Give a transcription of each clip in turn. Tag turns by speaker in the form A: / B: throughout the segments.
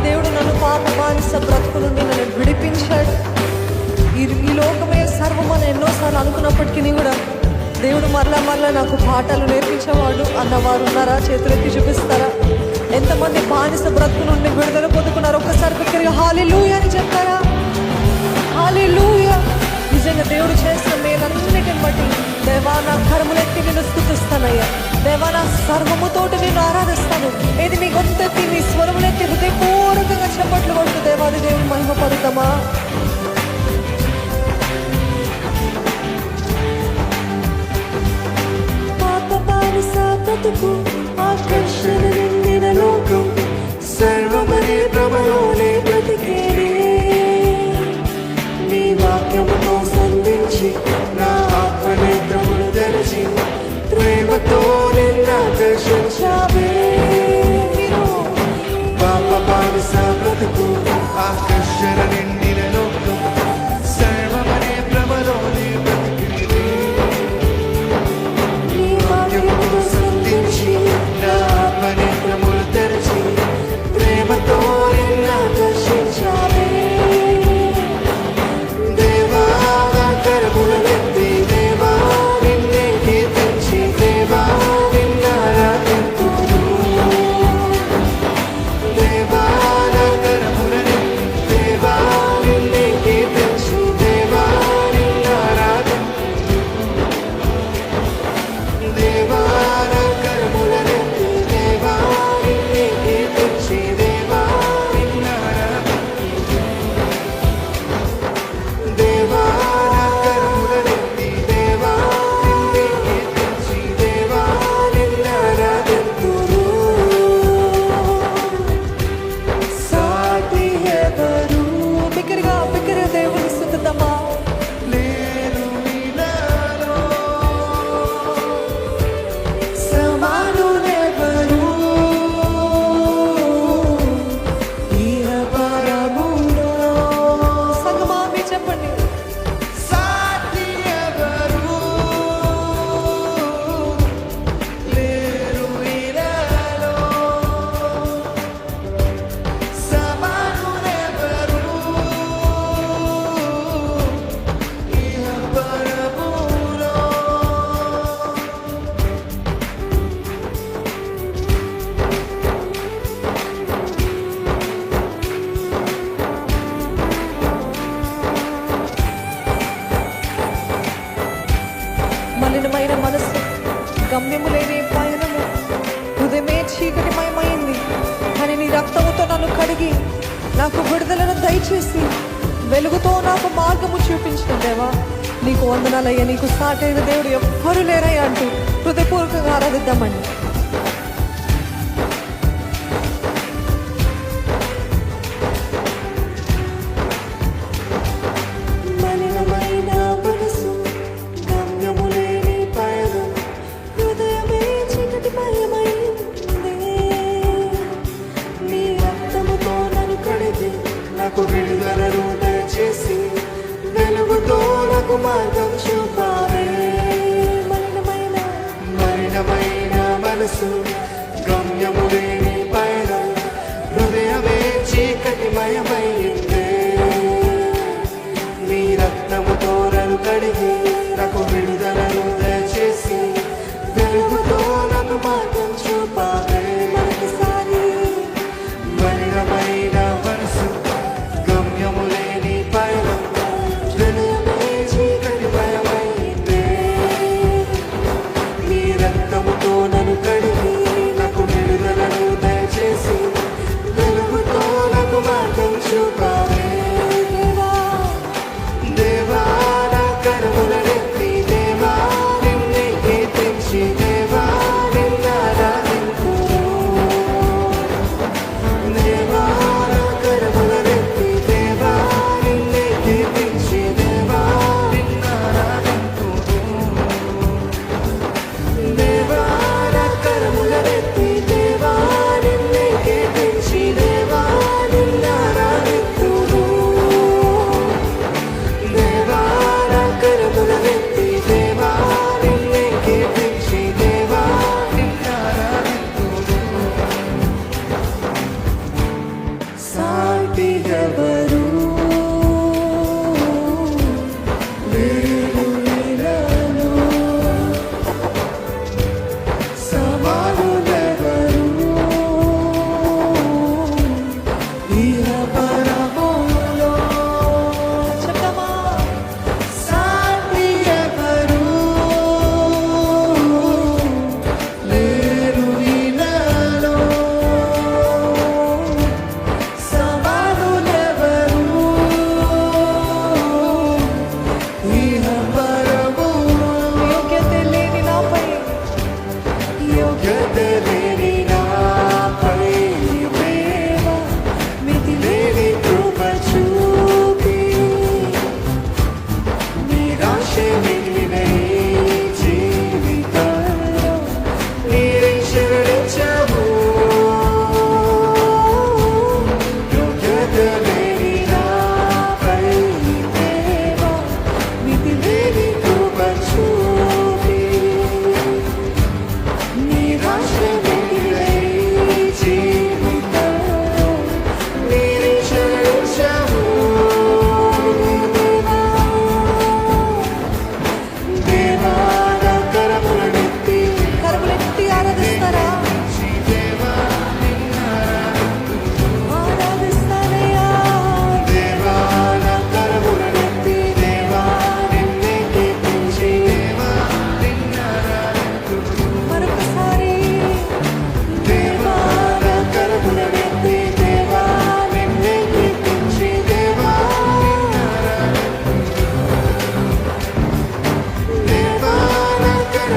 A: దేవుడు నన్ను పాప బానిస బ్రతుకు నుండి నన్ను విడిపించాడు. ఈ లోకమే సర్వమని ఎన్నోసార్లు అనుకున్నప్పటికీ కూడా దేవుడు మరలా నాకు పాఠాలు నేర్పించేవాడు అన్నవారు ఉన్నారా? చేతులెత్తి చూపిస్తారా? ఎంతమంది బానిస బ్రతుకు నుండి విడుదల పొందుకున్నారు? ఒక్కసారి బిగ్గరగా హల్లెలూయా అని చెప్తారా? హల్లెలూయా. నిజంగా దేవుడు చేసిన మేలన్నిటిని బట్టి దేవా నా కరములెత్తి నేను స్తుతిస్తానయ్యా. దేవా నా సర్వముతోటి నేను ఆరాధిస్తాను. ఇది నీ గొంతెత్తి నీ స్వరములెత్తి హృదయపూర్వకంగా చెప్పట్లు కొట్టు దేవాది దేవుని మహిమ పడుతామా? పాప బానిస బ్రతుకు ఆకర్షణ నిండిన లోకం సర్వమనే భ్రమలోనే బ్రతికేనే. నీ వాక్యముతో సంధించి నా ఆత్మనేత్రములు తెరచి ప్రేమతో నిన్నాకర్షించావే. పాప బానిస బ్రతుకు ఆకర్షణ నిండిన లోకం సర్వమనే భ్రమలోనే బ్రతికేనే. నీ వాక్యముతో సంధించి నా ఆత్మనేత్రములు తెరచి ప్రేమతో నిన్నాకర్షించావే. మలినమైన మనసు, గమ్యము లేని పయనము, హృదయమే చీకటిమయమైంది. కానీ నీ రక్తముతో నన్ను కడిగి నాకు విడుదలను దయచేసి వెలుగుతో నాకు మార్గము చూపించిన దేవా నీకు వందనాలయ్యా. నీకు సాటైన దేవుడు ఎవ్వరు లేరయ్యా అంటూ హృదయపూర్వకంగా ఆరాధిద్దామండి. విడుదలను దయచేసి వెలుగుతో నాకు మార్గం చూపావే. మలినమైన మనసు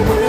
B: మనము